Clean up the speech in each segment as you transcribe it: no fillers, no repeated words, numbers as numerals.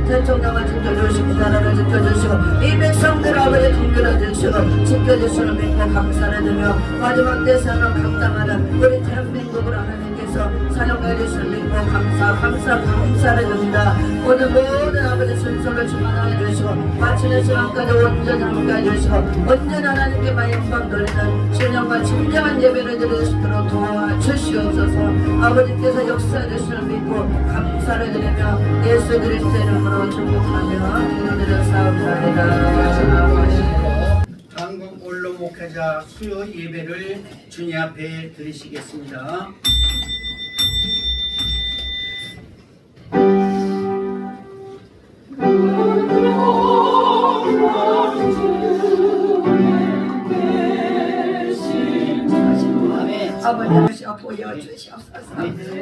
대통령을 지켜주시고 나라를 지켜주시고 이 백성들 아버지 통일해 주시고 지켜주시는 믿고 감사를 드려 마지막 대선을 감당하는 우리 대한민국을 하나님께서 사용해 주시는 믿고 감사를 드립니다. 오늘 모든 아버지 순서를 충만하게 해주시고 마치는 시간까지 온전히 함께해 주시고 온전히 하나님께만 영광 돌리는 신령과 진정한 예배를 드릴 수 있도록 도와주시옵소서. 아버지께서 역사해 주시는 믿고 감사를 드리며 예수 그리스도의 이름으로 축복하며 기도드려 사옵나이다. 한국 언론 목회자 수요 예배를 주님 앞에 드리시겠습니다. 아버지 하나씩 보여주시옵소서.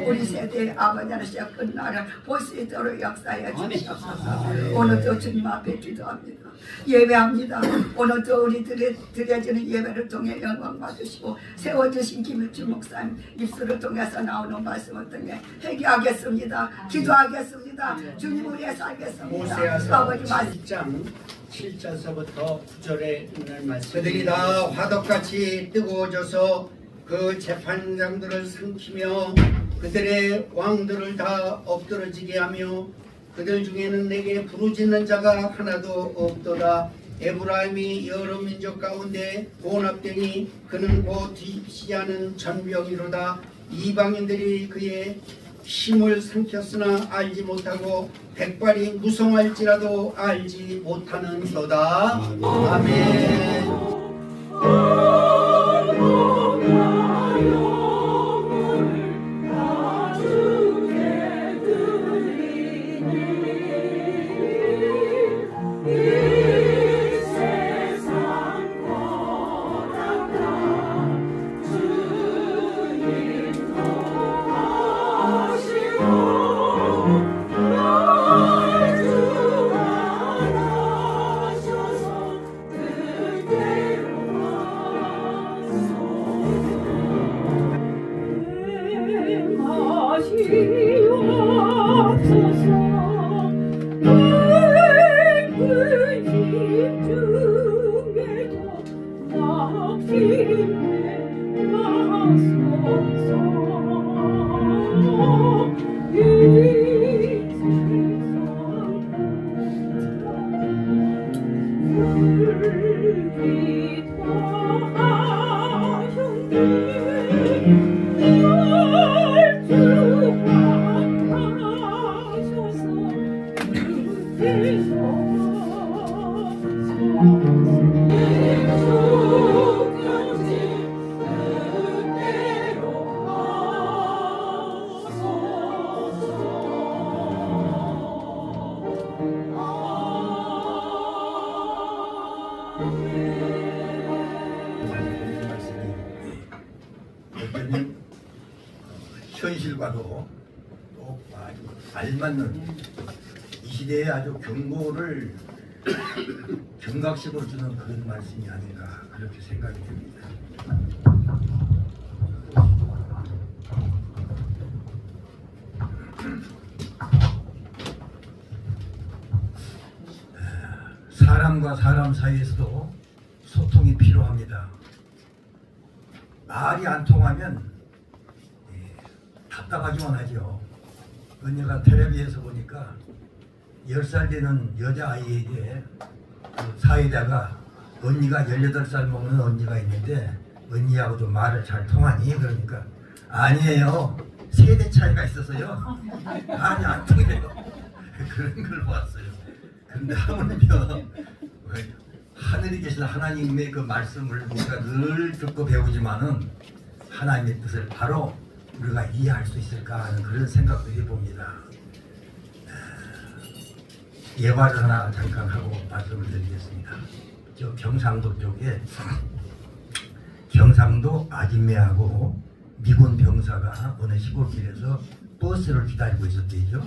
우리 세대의 아버지 하나씩 끝나를 볼 수 있도록 역사해 주시옵소서. 오늘도 주님 앞에 기도합니다. 예배합니다. 오늘도 우리 드려지는 예배를 통해 영광 받으시고 세워주신 김일주 목사님 입술을 통해서 나오는 말씀을 통해 회개하겠습니다. 기도하겠습니다. 주님 위해 살겠습니다. 아버지 말씀 7장 7절서부터 9절에 있는 말씀. 그들이 다 화덕같이 뜨거워져서 그 재판장들을 삼키며 그들의 왕들을 다 엎드러지게 하며 그들 중에는 내게 부르짖는 자가 하나도 없도다. 에브라임이 여러 민족 가운데 혼합되니 그는 곧 뒤집히지 않은 전병이로다. 이방인들이 그의 힘을 삼켰으나 알지 못하고 백발이 무성할지라도 알지 못하는도다. 아멘. 현실과도 또 아주 알맞는 이 시대에 아주 경고를 경각심으로 주는 그런 말씀이 아닌가 그렇게 생각이 듭니다. 사람과 사람 사이에서도 소통이 필요합니다. 말이 안 통하면 답답하기만 하죠. 언니가 텔레비에서 보니까 10살 되는 여자아이에게 그 사회자가 언니가 18살 먹는 언니가 있는데 언니하고 좀 말을 잘 통하니? 그러니까 아니에요. 세대 차이가 있어서요. 말이 안 통해요. 그런 걸 보았어요. 근데 하물며 하늘에 계신 하나님의 그 말씀을 우리가 늘 듣고 배우지만은 하나님의 뜻을 바로 우리가 이해할 수 있을까 하는 그런 생각도 해봅니다. 예화를 하나 잠깐 하고 말씀을 드리겠습니다. 저 경상도 쪽에 경상도 아진매하고 미군 병사가 어느 시골길에서 버스를 기다리고 있었대죠.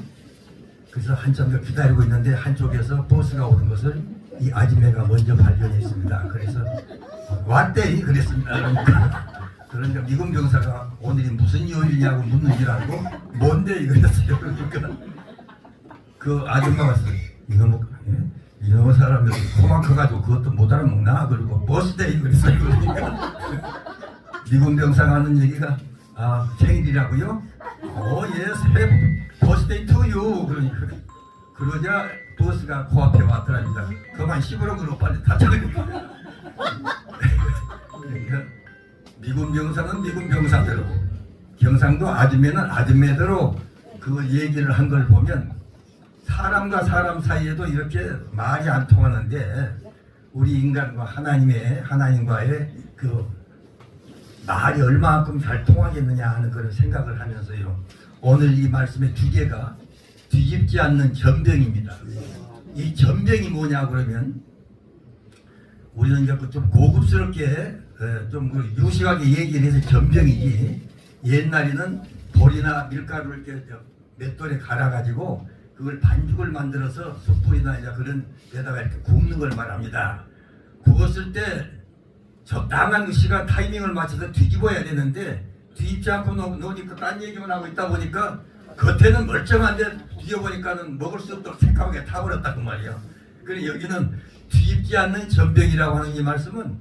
그래서 한참 기다리고 있는데 한쪽에서 버스가 오는 것을 이 아진매가 먼저 발견했습니다. 그래서 왔대 그랬습니다. 그러니까 미군 병사가 오늘이 무슨 요일이냐고 묻는 줄 알고 뭔데 이거였어요. 그러니까 그 아줌마가 이놈의 사람이 코만 커가지고 그것도 못 알아먹나? 그리고 버스데이 그랬어요. 그러니까 미군 병사가 하는 얘기가 생일이라고요? 예, 새해 버스데이 투유. 그러니까 그러자 버스가 코앞에 왔더랍니다. 그만 시부렁으로 빨리 타자니까. 그러니까 미군 병사는 미군 병사대로, 경상도 아줌매는 아줌매대로 그 얘기를 한 걸 보면 사람과 사람 사이에도 이렇게 말이 안 통하는데 우리 인간과 하나님과의 그 말이 얼마만큼 잘 통하겠느냐 하는 그런 생각을 하면서요. 오늘 이 말씀의 주제가 뒤집지 않는 전병입니다. 이 전병이 뭐냐 그러면 우리는 이제 좀 고급스럽게 좀 유식하게 얘기를 해서 전병이지, 옛날에는 돌이나 밀가루를 이렇게 맷돌에 갈아가지고 그걸 반죽을 만들어서 숯불이나 이제 그런 데다가 이렇게 굽는 걸 말합니다. 구웠을 때 적당한 그 시간 타이밍을 맞춰서 뒤집어야 되는데 뒤집지 않고 놓으니까 딴 얘기만 하고 있다 보니까 겉에는 멀쩡한데 뒤져보니까는 먹을 수 없도록 새까맣게 타버렸다고 말이에요. 그래서 여기는 뒤집지 않는 전병이라고 하는 이 말씀은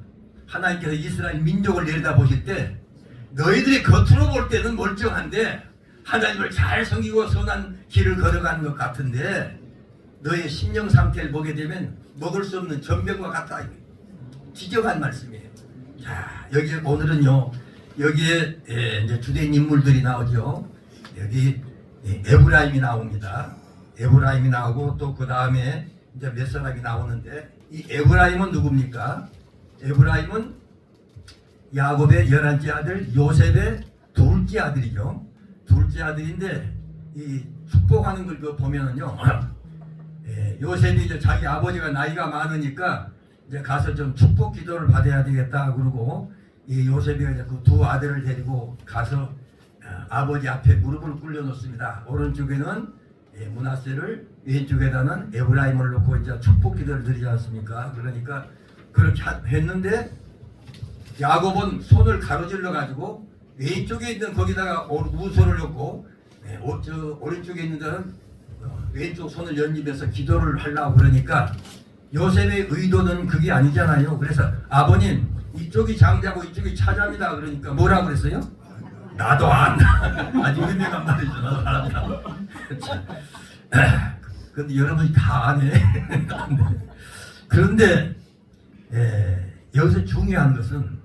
하나님께서 이스라엘 민족을 내려다보실 때 너희들이 겉으로 볼 때는 멀쩡한데 하나님을 잘 섬기고 선한 길을 걸어가는 것 같은데 너의 심령 상태를 보게 되면 먹을 수 없는 전병과 같다. 지적한 말씀이에요. 자, 여기 오늘은요, 여기에 이제 주된 인물들이 나오죠. 여기 에브라임이 나옵니다. 에브라임이 나오고 또 그 다음에 이제 몇 사람이 나오는데 이 에브라임은 누굽니까? 에브라임은 야곱의 11째 아들 요셉의 둘째 아들이죠. 둘째 아들인데 이 축복하는 걸 보면은요, 요셉이 이제 자기 아버지가 나이가 많으니까 이제 가서 좀 축복 기도를 받아야 되겠다 그러고 이 요셉이 이제 그 두 아들을 데리고 가서 아버지 앞에 무릎을 꿇려 놓습니다. 오른쪽에는 므낫세를, 왼쪽에다는 에브라임을 놓고 이제 축복 기도를 드리지 않습니까? 그러니까 그렇게 했는데 야곱은 손을 가로질러 가지고 왼쪽에 있는 거기다가 우손을 놓고 오른쪽에 있는 데는 왼쪽 손을 연입해서 기도를 하려고 그러니까 요셉의 의도는 그게 아니잖아요. 그래서 아버님 이쪽이 장자고 이쪽이 차자입니다. 그러니까 뭐라고 그랬어요? 나도 안다. 아주 유명한 말이죠. 나도 안다. 근데 여러분이 다 아네. 그런데 여기서 중요한 것은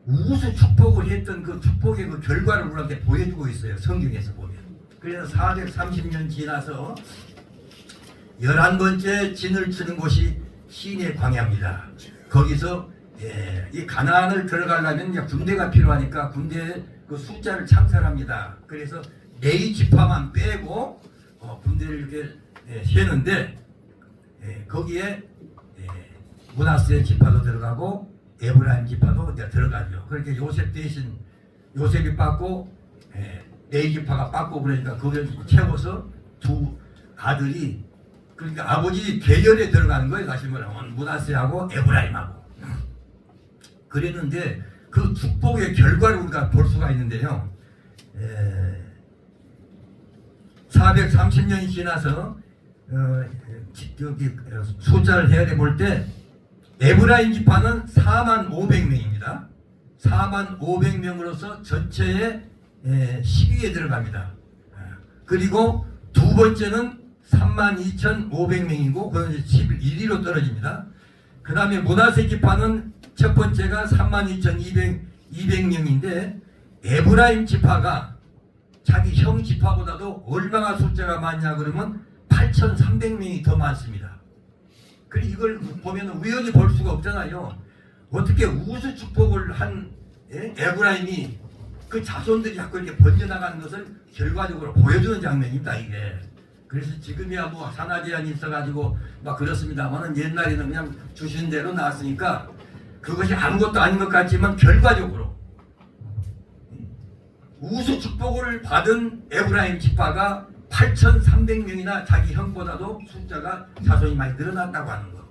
우수 축복을 했던 그 축복의 그 결과를 우리한테 보여주고 있어요. 성경에서 보면. 그래서 430년 지나서 11번째 진을 치는 곳이 시내 광야입니다. 거기서 이 가나안을 들어가려면 이제 군대가 필요하니까 군대 그 숫자를 창설합니다. 그래서 레위 지파만 빼고 군대를 이렇게 세는데 거기에 므낫세 지파도 들어가고 에브라임 지파도 이제 들어가죠. 그렇게 요셉 대신 요셉이 빠고 레위 지파가 빠고 그러니까 그걸 채워서 두 아들이 그러니까 아버지 계열에 들어가는 거예요. 다시 말하면 므낫세하고 에브라임하고. 그랬는데 그 축복의 결과를 우리가 볼 수가 있는데요. 430년이 지나서 여기 숫자를 헤아려 볼 때 에브라임 지파는 45,000명입니다. 45,000명으로서 전체의 10위에 들어갑니다. 그리고 두 번째는 32,500명이고 그건 11위로 떨어집니다. 그 다음에 므낫세 지파는 첫 번째가 32,200명인데 에브라임 지파가 자기 형 지파보다도 얼마나 숫자가 많냐 그러면 8,300명이 더 많습니다. 그리고 이걸 보면 우연히 볼 수가 없잖아요. 어떻게 우수 축복을 한 에브라임이 그 자손들이 자꾸 이렇게 번져나가는 것을 결과적으로 보여주는 장면입니다, 이게. 그래서 지금이야 뭐 산하 제한이 있어가지고 막 그렇습니다만은 옛날에는 그냥 주신 대로 나왔으니까 그것이 아무것도 아닌 것 같지만 결과적으로 우수 축복을 받은 에브라임 지파가 8,300명이나 자기 형보다도 숫자가 자손이 많이 늘어났다고 하는 거.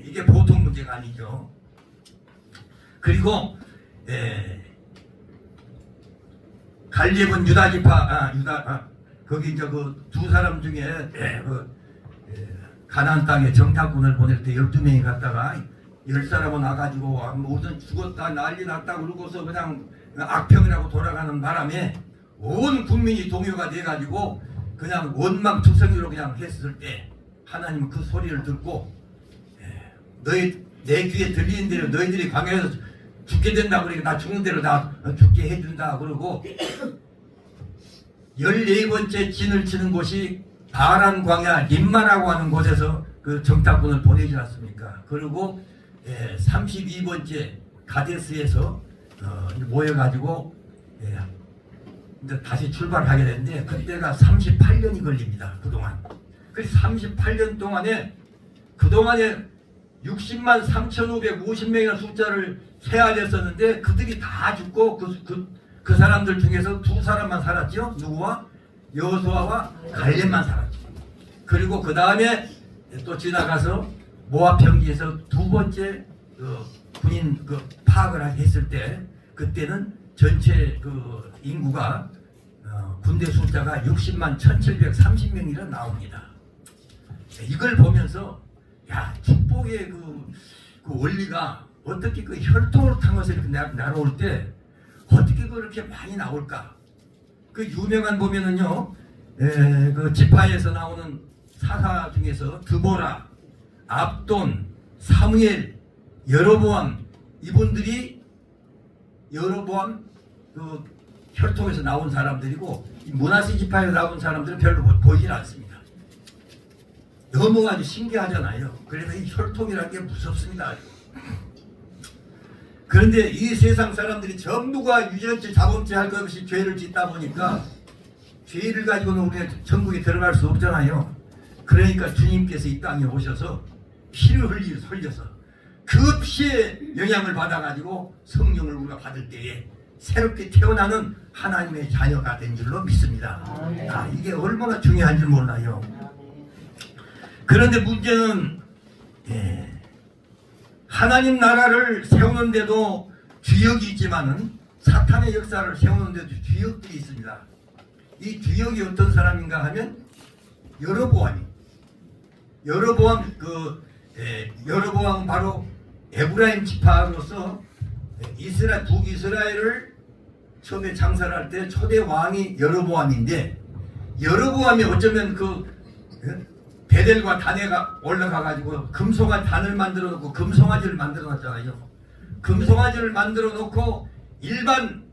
이게 보통 문제가 아니죠. 그리고 갈렙은 유다 지파, 거기 이제 그 두 사람 중에 가나안 땅에 정탐꾼을 보낼 때 12명이 갔다가 10사람은 와가지고 우선 죽었다 난리 났다 그러고서 그냥 악평이라고 돌아가는 바람에 온 국민이 동요가 돼가지고 그냥 원망투성이로 그냥 했을 때 하나님은 그 소리를 듣고 내 귀에 들리는 대로 너희들이 광야에서 죽게 된다 그러니까 나 죽는 대로 나 죽게 해준다 그러고 14번째 진을 치는 곳이 바란 광야 림마라고 하는 곳에서 그 정탐꾼을 보내지 않습니까? 그리고 32번째 가데스에서 모여가지고 이제 다시 출발하게 되는데 그때가 38년이 걸립니다. 그동안. 그래서 38년 동안에 그동안에 60만 3,550명이라는 숫자를 세야 됐었는데 그들이 다 죽고 그 사람들 중에서 두 사람만 살았죠. 누구와? 여호수아와 갈렙만 살았죠. 그리고 그 다음에 또 지나가서 모압 평지에서 두 번째 군인 파악을 했을 때 그때는 전체 인구가 군대 숫자가 60만 1,730명이라 나옵니다. 이걸 보면서 야 축복의 그 원리가 어떻게 그 혈통으로 탄 것을 이렇게 나올 때 어떻게 그렇게 많이 나올까? 그 유명한 보면은요, 그 지파에서 나오는 사사 중에서 드보라, 압돈, 사무엘, 여로보암 이분들이 여로보암 그 혈통에서 나온 사람들이고 므낫세 지파에서 나온 사람들은 별로 보이질 않습니다. 너무 아주 신기하잖아요. 그래서 이 혈통이라는 게 무섭습니다. 그런데 이 세상 사람들이 전부가 유전체 자범죄 할 것 없이 죄를 짓다 보니까 죄를 가지고는 우리가 천국에 들어갈 수 없잖아요. 그러니까 주님께서 이 땅에 오셔서 피를 흘려서 그 피의 영향을 받아가지고 성령을 우리가 받을 때에 새롭게 태어나는 하나님의 자녀가 된 줄로 믿습니다. 이게 얼마나 중요한 줄 몰라요. 그런데 문제는 하나님 나라를 세우는데도 주역이 있지만은 사탄의 역사를 세우는데도 주역들이 있습니다. 이 주역이 어떤 사람인가 하면 여로보암 바로 에브라임 지파로서 북이스라엘을 처음에 장사를 할 때 초대 왕이 여로보암인데 여로보암이 어쩌면 베델과 다네가 올라가가지고 금송아지를 만들어 놓고 금송아지를 만들어 놨잖아요. 금송아지를 만들어 놓고 일반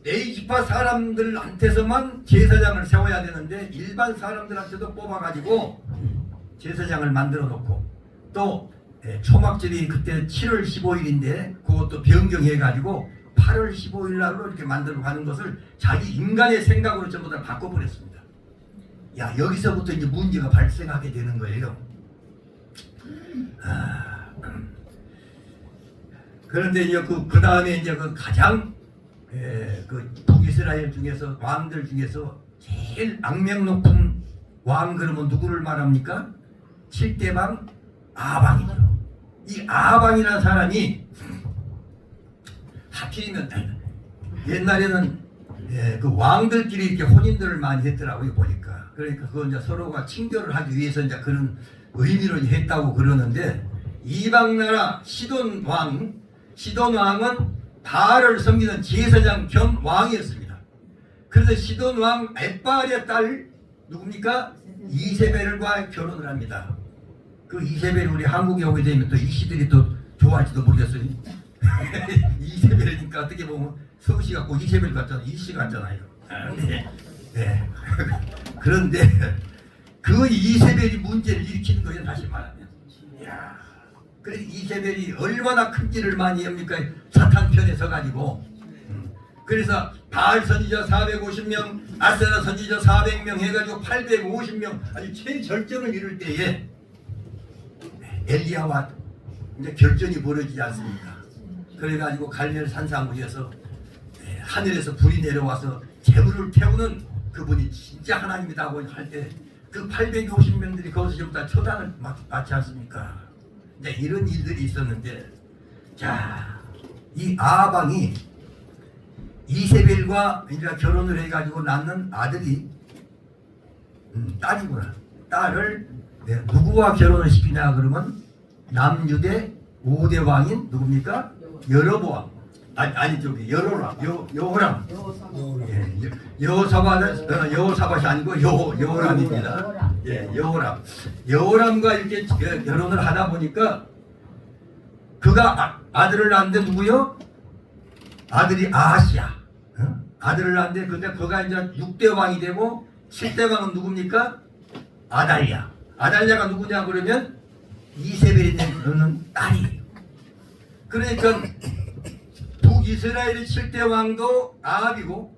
레위 지파 사람들한테서만 제사장을 세워야 되는데 일반 사람들한테도 뽑아가지고 제사장을 만들어 놓고 또 초막절이 그때 7월 15일인데 그것도 변경해가지고 8월 15일 날로 이렇게 만들어 가는 것을 자기 인간의 생각으로 전부 다 바꿔버렸습니다. 야 여기서부터 이제 문제가 발생하게 되는 거예요. 그런데 이제 그 다음에 이제 가장 북이스라엘 중에서 왕들 중에서 제일 악명 높은 왕 그러면 누구를 말합니까? 7대방 아방이죠. 이 아방이라는 사람이 하필이면 옛날에는 그 왕들끼리 이렇게 혼인들을 많이 했더라고요 보니까. 그러니까 그건 이제 서로가 친교를 하기 위해서 이제 그런 의미로 했다고 그러는데 이방 나라 시돈 왕은 바알을 섬기는 제사장 겸 왕이었습니다. 그래서 시돈 왕 에발의 딸 누굽니까? 이세벨과 결혼을 합니다. 그 이세벨이 우리 한국에 오게 되면 또 이씨들이 또 좋아할지도 모르겠어요. 이세벨이니까 어떻게 보면 서울시 같고 이세벨 같잖아요. 이씨 같잖아요. 네. 네. 그런데 그 이세벨이 문제를 일으키는 거예요. 다시 말하면. 이야. 그래서 이세벨이 얼마나 큰 길을 많이 합니까? 사탄 편에 서가지고. 그래서 바알 선지자 450명, 아세라 선지자 400명 해가지고 850명 아주 최절정을 이룰 때에 엘리야와 이제 결전이 벌어지지 않습니까? 그래가지고 갈멜 산상우에서 하늘에서 불이 내려와서 재물을 태우는 그분이 진짜 하나님이라고 할 때 그 850명들이 거기서 전부 다 처단을 받지 않습니까? 이제 이런 일들이 있었는데, 자, 이 아방이 이세벨과 이제 결혼을 해가지고 낳는 아들이 딸이구나. 딸을 누구와 결혼을 시키냐 그러면 남유대 5대 왕인 누굽니까? 여로보암. 아니 저기 여호람. 여호사밧이 아니고 여호람입니다. 예, 여호람. 여호람과 이렇게 결혼을 하다 보니까 그가 아들을 낳는데 누구요? 아들이 아하시야. 아들을 낳는데 근데 그가 이제 6대 왕이 되고 7대 왕은 누굽니까? 아달랴. 아달랴가 누구냐 그러면 이세벨이는 딸이에요. 그러니까 북이스라엘의 7대 왕도 아합이고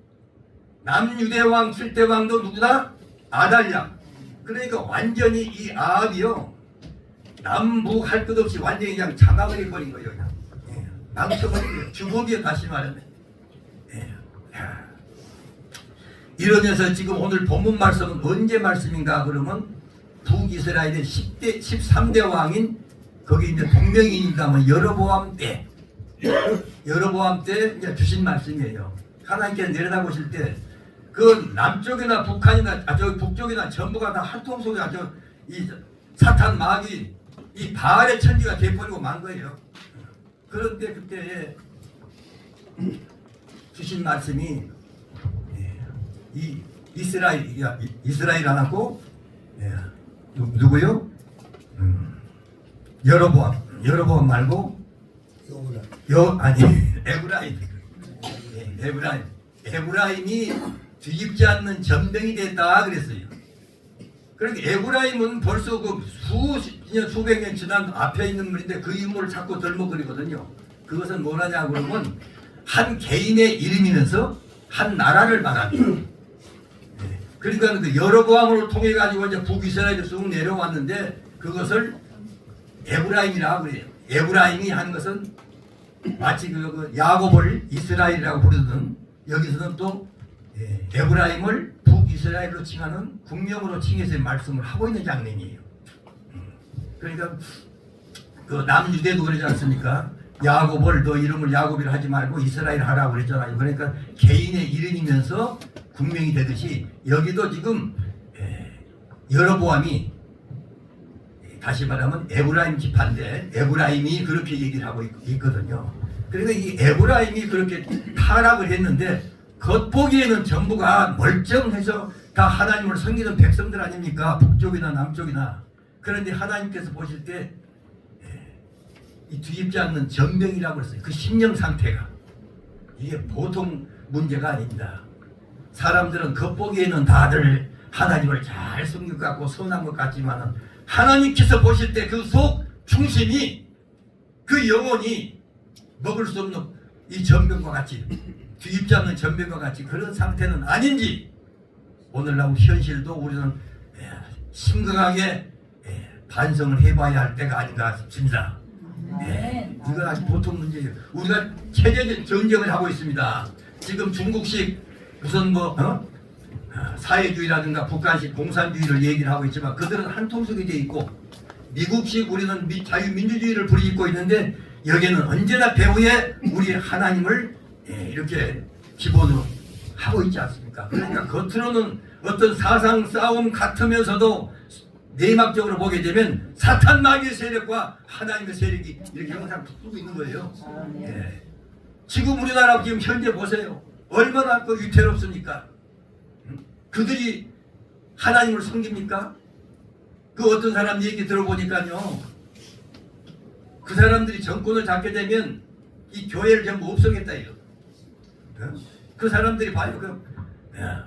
남유대 왕 7대 왕도 누구다? 아달랴. 그러니까 완전히 이 아합이요 남북 할 것 없이 완전히 그냥 잡아버린 거예요. 그냥 망쳐버린 거예요. 주먹이요 다시 말하면. 이러면서 지금 오늘 본문 말씀은 언제 말씀인가 그러면 북이스라엘의 13대 왕인 거기 이제 동명이인이다면 여로보암 때 이제 주신 말씀이에요. 하나님께서 내려다보실 때 그 남쪽이나 북한이나 저기 북쪽이나 전부가 다 한 통 속에 이 사탄 마귀 이 바알의 천지가 돼버리고 만 거예요. 그런데 그때 주신 말씀이 이 이스라엘 안 하고 누구요? 여로보암 말고 에브라임이 뒤집지 않는 전병이 됐다 그랬어요. 그러니까 에브라임은 벌써 그 수백 년 지난 앞에 있는 분인데 그 인물을 자꾸 덜먹거리거든요. 그것은 뭐라냐 그러면 한 개인의 이름이면서 한 나라를 말합니다. 그러니까 그 여로보암을 통해 가지고 이제 북이스라엘에 쑥 내려왔는데 그것을 에브라임이라고 그래요. 에브라임이 하는 것은 마치 그 야곱을 이스라엘이라고 부르는 여기서는 또 에브라임을 북이스라엘로 칭하는 국명으로 칭해서 말씀을 하고 있는 장면이에요. 그러니까 그 남유대도 그러지 않습니까? 야곱을 너 이름을 야곱이라 하지 말고 이스라엘 하라고 그랬잖아요. 그러니까 개인의 이름이면서 국명이 되듯이 여기도 지금 여로보암이 다시 말하면 에브라임 지파인데 에브라임이 그렇게 얘기를 하고 있거든요. 그러니까 이 에브라임이 그렇게 타락을 했는데 겉보기에는 전부가 멀쩡해서 다 하나님을 섬기는 백성들 아닙니까? 북쪽이나 남쪽이나. 그런데 하나님께서 보실 때 이 뒤집지 않는 전병이라고 했어요. 그 심령 상태가 이게 보통 문제가 아닙니다. 사람들은 겉보기에는 다들 하나님을 잘 섬길 것 같고 선한 것 같지만 하나님께서 보실 때 그 속 중심이 그 영혼이 먹을 수 없는 이 전병과 같이 뒤집지 않는 전병과 같이 그런 상태는 아닌지 오늘날 현실도 우리는 심각하게 반성을 해봐야 할 때가 아닌가 싶습니다. 이건 아주 보통 문제예요. 우리가 체제 전쟁을 하고 있습니다. 지금 중국식 무슨 사회주의라든가 북한식 공산주의를 얘기를 하고 있지만 그들은 한 통속이 되어 있고 미국식 우리는 자유민주주의를 부리고 있는데 여기는 언제나 배후에 우리 하나님을 이렇게 기본으로 하고 있지 않습니까? 그러니까 겉으로는 어떤 사상 싸움 같으면서도 내막적으로 보게 되면 사탄 마귀의 세력과 하나님의 세력이 이렇게 항상 붙고 있는 거예요. 지금 우리나라 지금 현재 보세요. 얼마나 그 위태롭습니까? 그들이 하나님을 섬깁니까? 그 어떤 사람 얘기 들어보니까요, 그 사람들이 정권을 잡게 되면 이 교회를 전부 없애겠다 이거. 그 사람들이 봐요.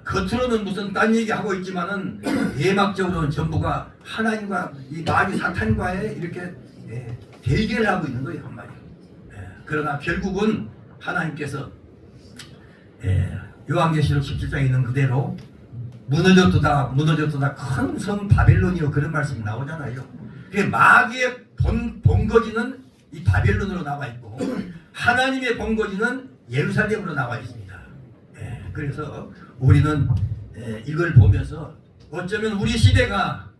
겉으로는 무슨 딴 얘기 하고 있지만은 예막적으로는 전부가 하나님과 이 마귀 사탄과의 이렇게 대결을 하고 있는 거예요, 한마디. 그러나 결국은 하나님께서 요한계시록 17장에 있는 그대로 무너졌도다 큰 성 바벨론이요, 그런 말씀이 나오잖아요. 그게 마귀의 본거지는 이 바벨론으로 나와 있고 하나님의 본거지는 예루살렘으로 나와 있습니다. 그래서 우리는 이걸 보면서 어쩌면 우리 시대가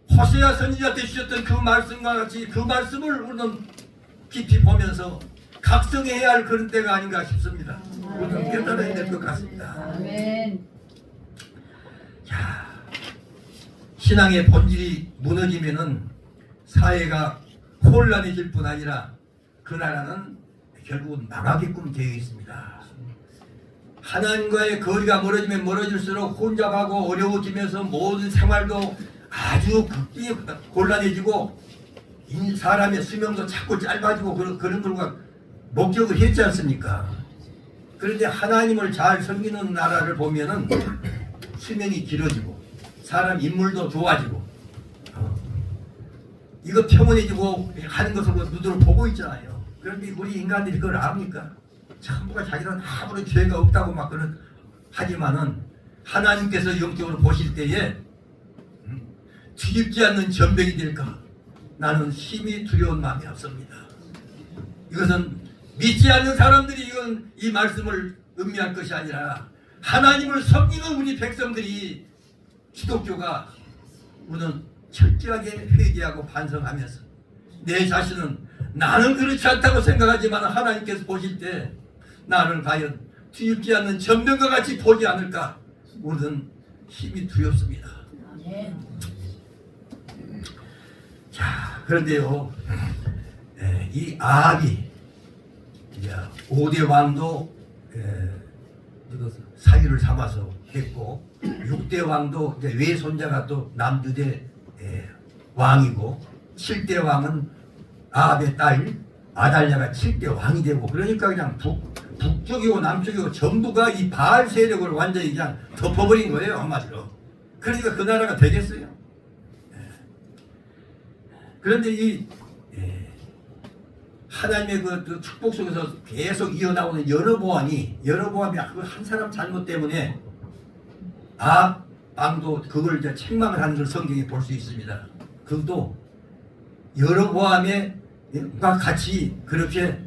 호세아 선지자 때 주셨던 그 말씀과 같이 그 말씀을 우리는 깊이 보면서 각성해야 할 그런 때가 아닌가 싶습니다. 우리는 깨달아야 될 것 같습니다. 아멘. 자, 신앙의 본질이 무너지면은 사회가 혼란해질 뿐 아니라 그 나라는 결국은 망하게끔 되어 있습니다. 하나님과의 거리가 멀어지면 멀어질수록 혼잡하고 어려워지면서 모든 생활도 아주 극히 곤란해지고 사람의 수명도 자꾸 짧아지고 그런 결과 목적을 했지 않습니까? 그런데 하나님을 잘 섬기는 나라를 보면은 수명이 길어지고 사람 인물도 좋아지고 이거 평온해지고 하는 것을 눈으로 보고 있잖아요. 그런데 우리 인간들이 그걸 압니까? 전부가 자기는 아무리 죄가 없다고 막 그런 하지만은 하나님께서 영적으로 보실 때에 뒤집지 않는 전병이 될까? 나는 힘이 두려운 마음이 없습니다. 이것은 믿지 않는 사람들이 이 말씀을 음미할 것이 아니라 하나님을 섬기는 우리 백성들이 기독교가 우리는 철저하게 회개하고 반성하면서 내 자신은 나는 그렇지 않다고 생각하지만 하나님께서 보실 때 나를 과연 뒤집지 않는 전병과 같이 보지 않을까? 우리는 힘이 두렵습니다. 자, 그런데요, 이 아합이 5대 왕도 사유를 삼아서 했고 6대 왕도 이제 외손자가 또 남유대 왕이고 7대 왕은 아합의 딸 아달랴가 7대 왕이 되고 그러니까 그냥 북쪽이고 남쪽이고 전부가 이 바알 세력을 완전히 그냥 덮어버린 거예요, 한마디로. 그러니까 그 나라가 되겠어요. 그런데 이 하나님의 그 축복 속에서 계속 이어나오는 여로보암이 한 사람 잘못 때문에 왕도 그걸 이제 책망을 하는 걸 성경에 볼 수 있습니다. 그것도 여로보암과 같이 그렇게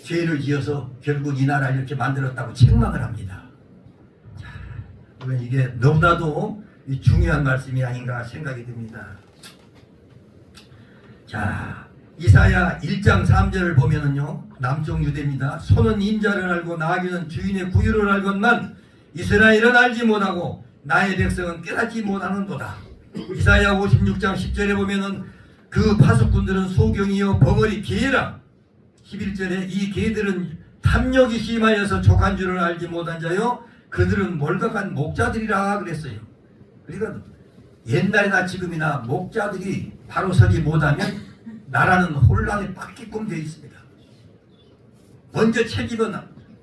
죄를 지어서 결국 이 나라를 이렇게 만들었다고 책망을 합니다. 자, 이게 너무나도 중요한 말씀이 아닌가 생각이 듭니다. 자, 이사야 1장 3절을 보면은요, 남쪽 유대입니다. 소는 인자를 알고 나귀는 주인의 구유를 알건만 이스라엘은 알지 못하고 나의 백성은 깨닫지 못하는도다. 이사야 56장 10절에 보면은 그 파수꾼들은 소경이요 벙어리 개라. 11절에 이 개들은 탐욕이 심하여서 족한 줄을 알지 못한 자요 그들은 몰각한 목자들이라 그랬어요. 그러니까 옛날이나 지금이나 목자들이 바로 서지 못하면 나라는 혼란에 빠지게끔 되어 있습니다. 먼저 책임은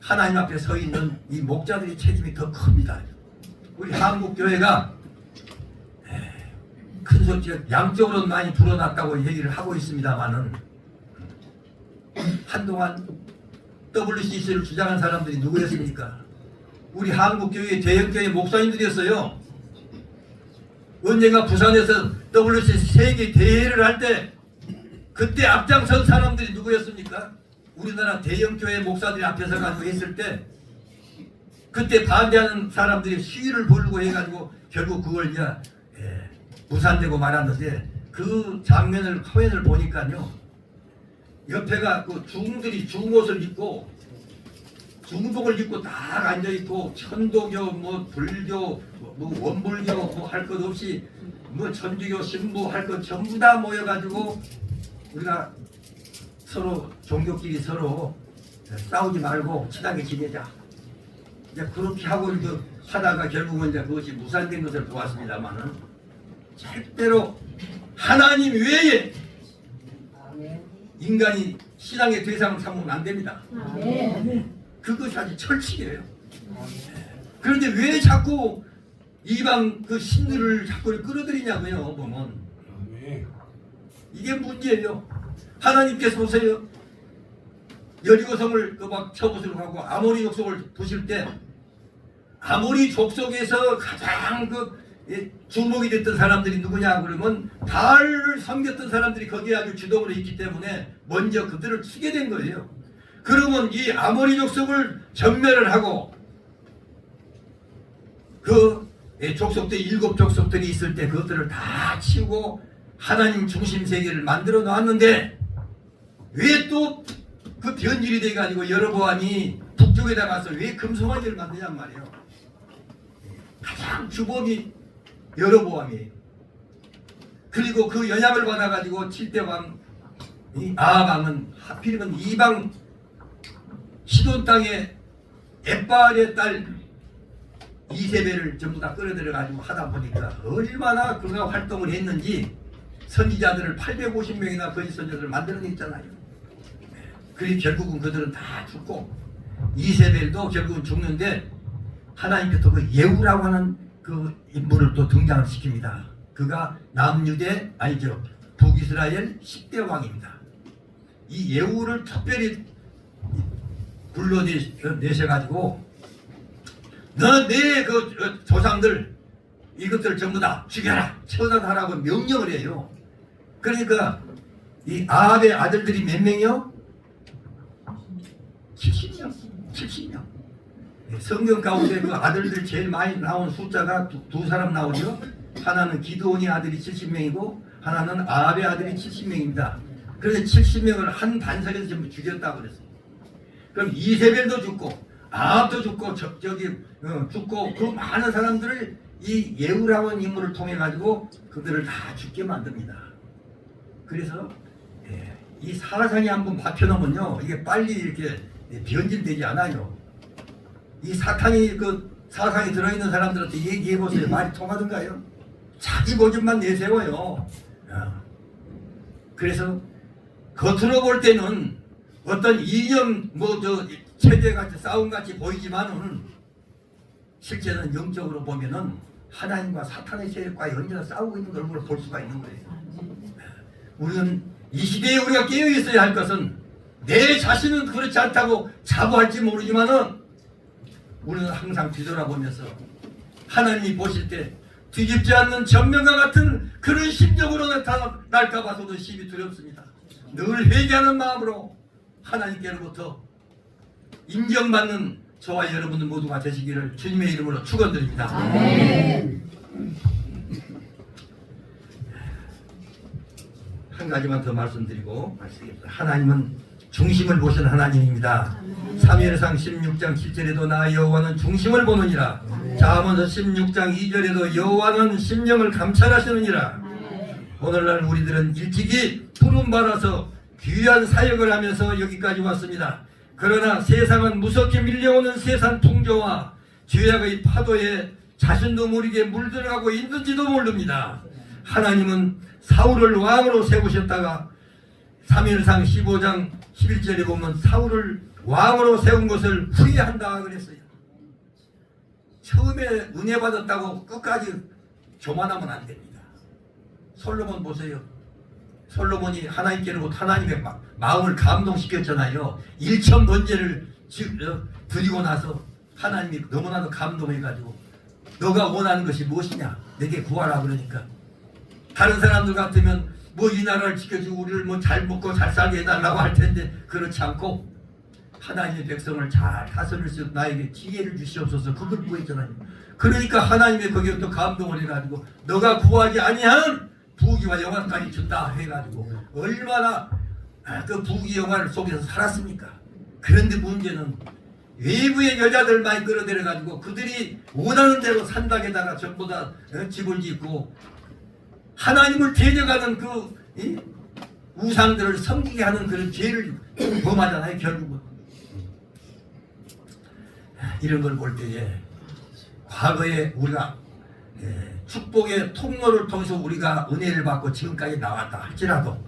하나님 앞에 서 있는 이 목자들의 책임이 더 큽니다. 우리 한국교회가 큰 소리 양쪽으로 많이 불어났다고 얘기를 하고 있습니다만은 한동안 WCC를 주장한 사람들이 누구였습니까? 우리 한국교회 대형교회 목사님들이었어요. 언젠가 부산에서 WCC 세계 대회를 할 때 그때 앞장선 사람들이 누구였습니까? 우리나라 대형교회 목사들이 앞에서 가지고 했을 때 그때 반대하는 사람들이 시위를 부르고 해가지고 결국 그걸 이제 무산되고 말았는데 그 장면을 화면을 보니까요, 옆에가 그 중들이 중옷을 입고 중복을 입고 딱 앉아 있고 천도교 뭐 불교 뭐 원불교 뭐 할 것 없이 뭐 천주교 신부 할 것 전부 다 모여가지고 우리가 서로 종교끼리 서로 싸우지 말고 친하게 지내자. 이제 그렇게 하고 하다가 결국은 이제 그것이 무산된 것을 보았습니다만은 절대로 하나님 외에 인간이 신앙의 대상을 삼으면 안 됩니다. 그것이 아주 철칙이에요. 그런데 왜 자꾸 이방 그 신들을 자꾸 끌어들이냐고요. 보면 이게 문제예요. 하나님께서 보세요. 여리고성을 막 쳐부수고 하고 아모리 족속을 부실 때 아모리 족속에서 가장 주목이 됐던 사람들이 누구냐 그러면 바알을 섬겼던 사람들이 거기에 아주 주동으로 있기 때문에 먼저 그들을 치게 된 거예요. 그러면 이 아모리 족속을 전멸을 하고 그 족속들 7족속들이 있을 때 그것들을 다 치우고 하나님 중심 세계를 만들어 놨는데 왜 또 그 변질이 돼가지고 여로보암이 북쪽에다 가서 왜 금송아지를 만드냔 말이에요. 가장 주범이 여로보암이에요. 그리고 그 연약을 받아가지고 7대 왕 아합왕은 하필이면 이방 시돈 땅에 엣바알의 딸 이세벨을 전부 다 끌어들여가지고 하다 보니까 얼마나 그가 활동을 했는지 선지자들을 850명이나 거짓 선지자들을 만들어냈잖아요. 그리고 결국은 그들은 다 죽고 이세벨도 결국은 죽는데 하나님께서 그 예후라고 하는 그 인물을 또 등장을 시킵니다. 그가 남유대 아니죠 북이스라엘 10대 왕입니다. 이 예후를 특별히 불러내셔가지고 너 내 그 조상들 이것들 전부 다 죽여라 처단하라고 명령을 해요. 그러니까 이 아합의 아들들이 몇 명이요? 70명. 70명. 성경 가운데 그 아들들 제일 많이 나온 숫자가 두 사람 나오죠. 하나는 기드온의 아들이 70명이고 하나는 아합의 아들이 70명입니다. 그래서 70명을 한 단석에서 전부 죽였다고 그랬어요. 그럼 이세벨도 죽고 아합도 죽고 죽고 그 많은 사람들을 이 예후라고 하는 인물을 통해 가지고 그들을 다 죽게 만듭니다. 그래서 이 사상이 한번 박혀놓으면요 이게 빨리 이렇게 변질되지 않아요. 이 사탄이 그 사상이 들어있는 사람들한테 얘기해보세요. 말이 통하던가요? 자기 고집만 내세워요. 그래서 겉으로 볼 때는 어떤 이념 체제같이 싸움같이 보이지만은 실제는 영적으로 보면은 하나님과 사탄의 세력과 연계해서 싸우고 있는 걸 볼 수가 있는 거예요. 우리는 이 시대에 우리가 깨어 있어야 할 것은 내 자신은 그렇지 않다고 자부할지 모르지만은 우리는 항상 뒤돌아보면서 하나님이 보실 때 뒤집지 않는 전면과 같은 그런 심정으로 나타날까 봐서도 심히 두렵습니다. 늘 회개하는 마음으로 하나님께로부터 인정받는 저와 여러분 모두가 되시기를 주님의 이름으로 축원드립니다. 아멘. 한 가지만 더 말씀드리고 말씀드립니다. 하나님은 중심을 보시는 하나님입니다. 사무엘상 16장 7절에도 나 여호와는 중심을 보느니라. 잠언서 16장 2절에도 여호와는 심령을 감찰하시느니라. 오늘날 우리들은 일찍이 부름받아서 귀한 사역을 하면서 여기까지 왔습니다. 그러나 세상은 무섭게 밀려오는 세상 풍조와 죄악의 파도에 자신도 모르게 물들어가고 있는지도 모릅니다. 하나님은 사울을 왕으로 세우셨다가 사무엘상 15장 11절에 보면 사울을 왕으로 세운 것을 후회한다 그랬어요. 처음에 은혜 받았다고 끝까지 교만하면 안 됩니다. 솔로몬 보세요. 솔로몬이 하나님께로부터 하나님의 마음을 감동시켰잖아요. 1천 번제를 드리고 나서 하나님이 너무나도 감동해가지고 너가 원하는 것이 무엇이냐 내게 구하라 그러니까 다른 사람들 같으면 이 나라를 지켜주고 우리를 잘 먹고 잘 살게 해달라고 할 텐데 그렇지 않고 하나님의 백성을 잘 다스릴 수 있는 나에게 지혜를 주시옵소서 그걸 구했잖아요. 그러니까 하나님의 거기에 또 감동을 해가지고 너가 구하지 아니하는 부귀와 영화까지 준다 해가지고 얼마나 그 부귀 영화 속에서 살았습니까? 그런데 문제는 외부의 여자들 많이 끌어들여가지고 그들이 원하는 대로 산닥에다가 전부 다 집을 짓고 하나님을 대적하는 그 우상들을 섬기게 하는 그런 죄를 범하잖아요. 결국은 이런 걸 볼 때에 과거에 우리가 축복의 통로를 통해서 우리가 은혜를 받고 지금까지 나왔다 할지라도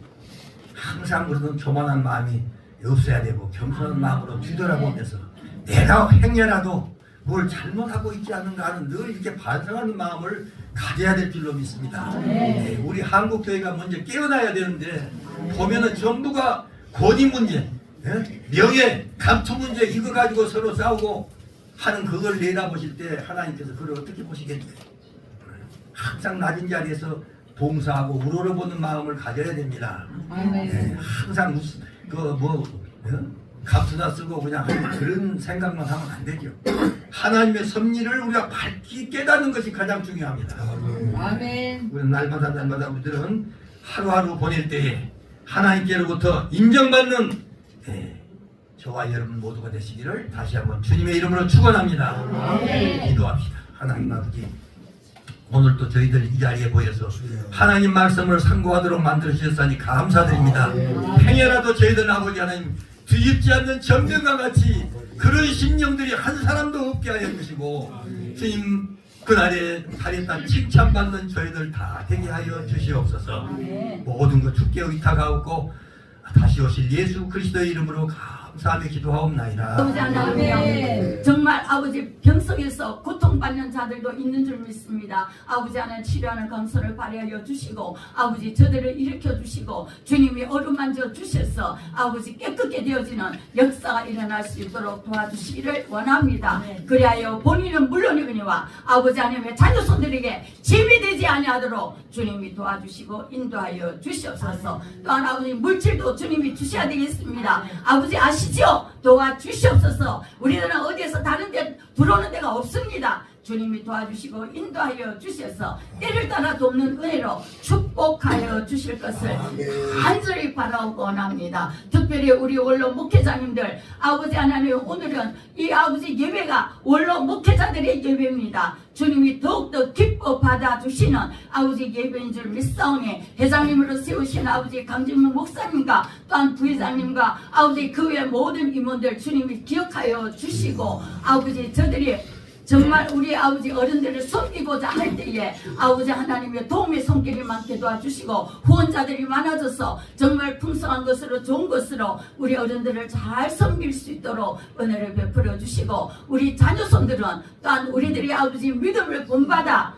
항상 우리는 교만한 마음이 없어야 되고 겸손한 마음으로 뒤돌아보면서 내가 행여라도 뭘 잘못하고 있지 않은가 하는 늘 이렇게 반성하는 마음을 가져야 될 줄로 믿습니다. 네, 우리 한국 교회가 먼저 깨어나야 되는데 보면은 정부가 권위 문제, 명예, 감투 문제 이거 가지고 서로 싸우고 하는 그걸 내다보실 때 하나님께서 그걸 어떻게 보시겠어요? 항상 낮은 자리에서 봉사하고 우러러보는 마음을 가져야 됩니다. 네, 항상 감투나 쓰고 그냥 그런 생각만 하면 안 되죠. 하나님의 섭리를 우리가 밝히 깨닫는 것이 가장 중요합니다. 아멘. 우리는 날마다 우리들은 하루하루 보낼 때에 하나님께로부터 인정받는 저와 여러분 모두가 되시기를 다시 한번 주님의 이름으로 축원합니다. 기도합시다. 하나님 아버지, 오늘 또 저희들 이 자리에 모여서 하나님 말씀을 상고하도록 만들어주셨으니 감사드립니다. 행여라도 저희들 아버지 하나님 뒤집지 않는 정병과 같이 그런 심령들이 한 사람도 없게 하여 주시고 주님 그날에 달했던 칭찬받는 저희들 다 되게 하여 주시옵소서. 모든 것 주께 의탁하옵고 다시 오실 예수 그리스도의 이름으로 감사하며 기도하옵나이다. 아버지 하나님, 정말 아버지 병속에서 고통받는 자들도 있는 줄 믿습니다. 아버지 하나님 치료하는 건설을 발휘하여 주시고 아버지 저들을 일으켜 주시고 주님이 어루만져 주셔서 아버지 깨끗게 되어지는 역사가 일어날 수 있도록 도와주시기를 원합니다. 그리하여 본인은 물론이거니와 아버지 하나님의 자녀손들에게 짐이 되지 아니하도록 주님이 도와주시고 인도하여 주시옵소서. 또한 아버지 물질도 주님이 주셔야 되겠습니다. 아버지 아시죠? 도와주시옵소서. 우리들은 어디에서 다른 데 들어오는 데가 없습니다. 주님이 도와주시고 인도하여 주셔서 때를 따라 돕는 은혜로 축복하여 주실 것을 간절히 바라고 원합니다. 특별히 우리 원로 목회자님들 아버지 하나님, 오늘은 이 아버지 예배가 원로 목회자들의 예배입니다. 주님이 더욱더 기뻐 받아주시는 아버지 예배인 줄 믿사오니 회장님으로 세우신 아버지 강진문 목사님과 또한 부회장님과 아버지 그 외 모든 임원들 주님이 기억하여 주시고 아버지 저들이 정말 우리 아버지 어른들을 섬기고자 할 때에 아버지 하나님의 도움의 손길이 많게 도와주시고 후원자들이 많아져서 정말 풍성한 것으로 좋은 것으로 우리 어른들을 잘 섬길 수 있도록 은혜를 베풀어 주시고 우리 자녀손들은 또한 우리들이 아버지 믿음을 본받아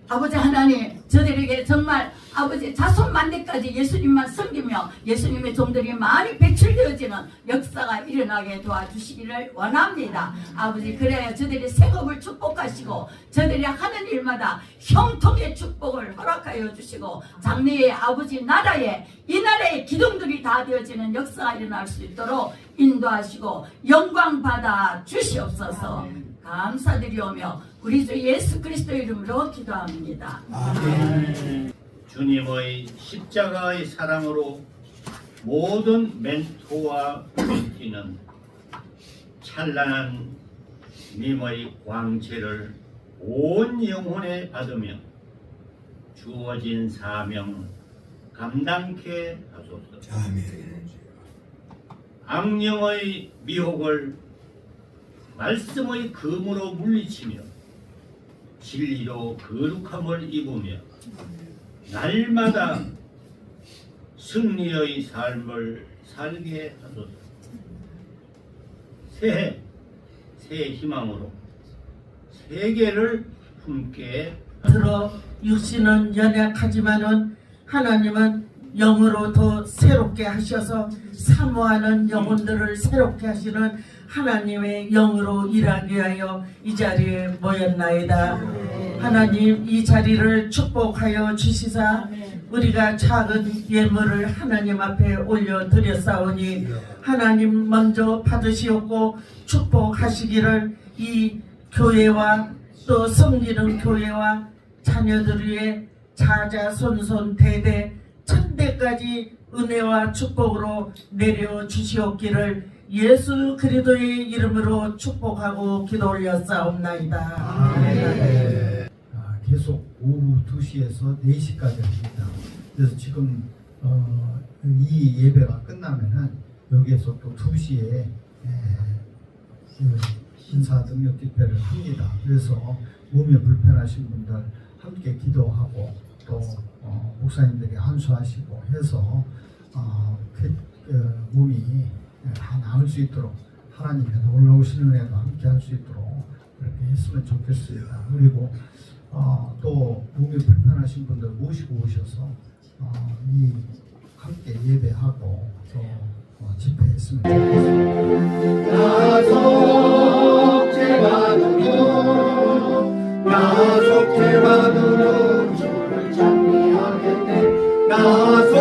아버지 하나님 저들에게 정말 아버지 자손 만대까지 예수님만 섬기며 예수님의 종들이 많이 배출되어지는 역사가 일어나게 도와주시기를 원합니다. 아버지 그래야 저들이 생업을 축복하시고 저들이 하는 일마다 형통의 축복을 허락하여 주시고 장래의 아버지 나라에 이 나라의 기둥들이 다 되어지는 역사가 일어날 수 있도록 인도하시고 영광 받아 주시옵소서. 감사드리오며 우리 주 예수 그리스도의 이름으로 기도합니다. 아멘. 주님의 십자가의 사랑으로 모든 멘토와 멘티는 찬란한 님의 광채를 온 영혼에 받으며 주어진 사명 감당케 하소서. 악령의 미혹을 말씀의 검으로 물리치며 진리로 거룩함을 입으며 날마다 승리의 삶을 살게 하소서. 새해 새 희망으로 세계를 품게 들어 육신은 연약하지만은 하나님은 영으로 더 새롭게 하셔서 사모하는 영혼들을 새롭게 하시는 하나님의 영으로 일하기 위하여 이 자리에 모였나이다. 하나님 이 자리를 축복하여 주시사 우리가 작은 예물을 하나님 앞에 올려드렸사오니 하나님 먼저 받으시옵고 축복하시기를 이 교회와 또 섬기는 교회와 자녀들 위해 자자손손 대대 천대까지 은혜와 축복으로 내려주시옵기를 예수 그리스도의 이름으로 축복하고 기도 올렸사옵나이다. 계속 오후 2시에서 4시까지 합니다. 그래서 지금 이 예배가 끝나면은 여기에서 또 2시에 인사 능력 집회를 합니다. 그래서 몸이 불편하신 분들 함께 기도하고 또 목사님들이 안수하시고 해서 몸이 다 나을 수 있도록 하나님의 놀라우신 은혜도 함께 할 수 있도록 그렇게 했으면 좋겠습니다. 그리고 또 몸이 불편하신 분들 모시고 오셔서 이 함께 예배하고 또 집회했으면 좋겠습니다. 나속죄받으러 주를 찬미하겠네. 나속죄받으러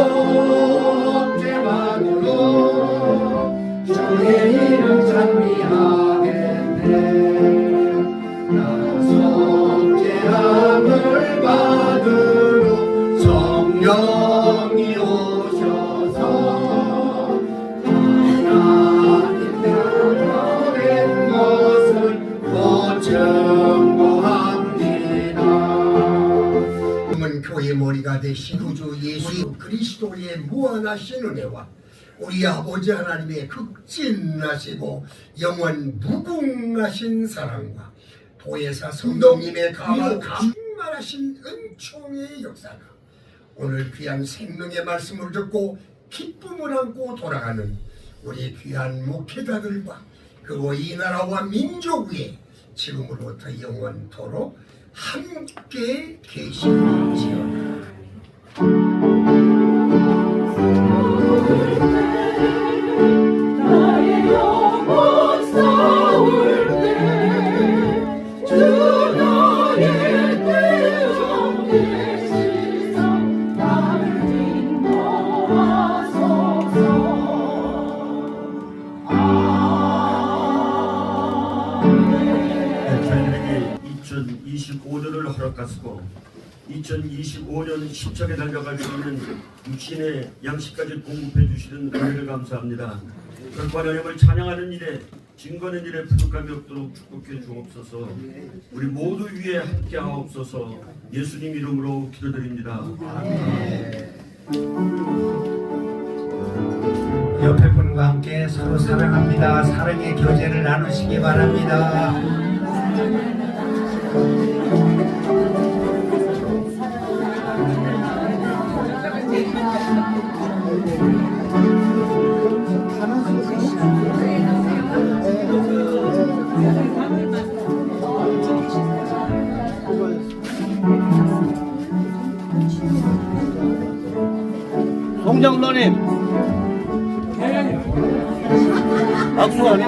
주의 이름 찬미하겠네. 나속죄함을 받으러 성령이 오셔서 하나님 나라된 것을 못 증거합니다. 교회 머리가 되신 구주 예수 그리스도의 무한하신 은혜와 우리 아버지 하나님의 극진하시고 영원 무궁하신 사랑과 보혜사 성령님의 가만 충만하신 은총의 역사가 오늘 귀한 생명의 말씀을 듣고 기쁨을 안고 돌아가는 우리 귀한 목회자들과 그리고 이 나라와 민족 위에 지금으로부터 영원토록 함께 계시는지어다. 나의 영혼 싸울 때 주 나의 대적 되시사 나를 인도하소서. 2025년을 허락하시고 2025년 힘차게 달려갈 수 있는 육신의 양식까지 공급해 주시는 은혜를 감사합니다. 결코 하나님을 찬양하는 일에 증거하는 일에 부족함이 없도록 축복해 주옵소서. 우리 모두 위에 함께 하옵소서. 예수님 이름으로 기도드립니다. 옆에 분과 함께 서로 사랑합니다. 사랑의 교제를 나누시기 바랍니다. 송장로님 악수 안 해?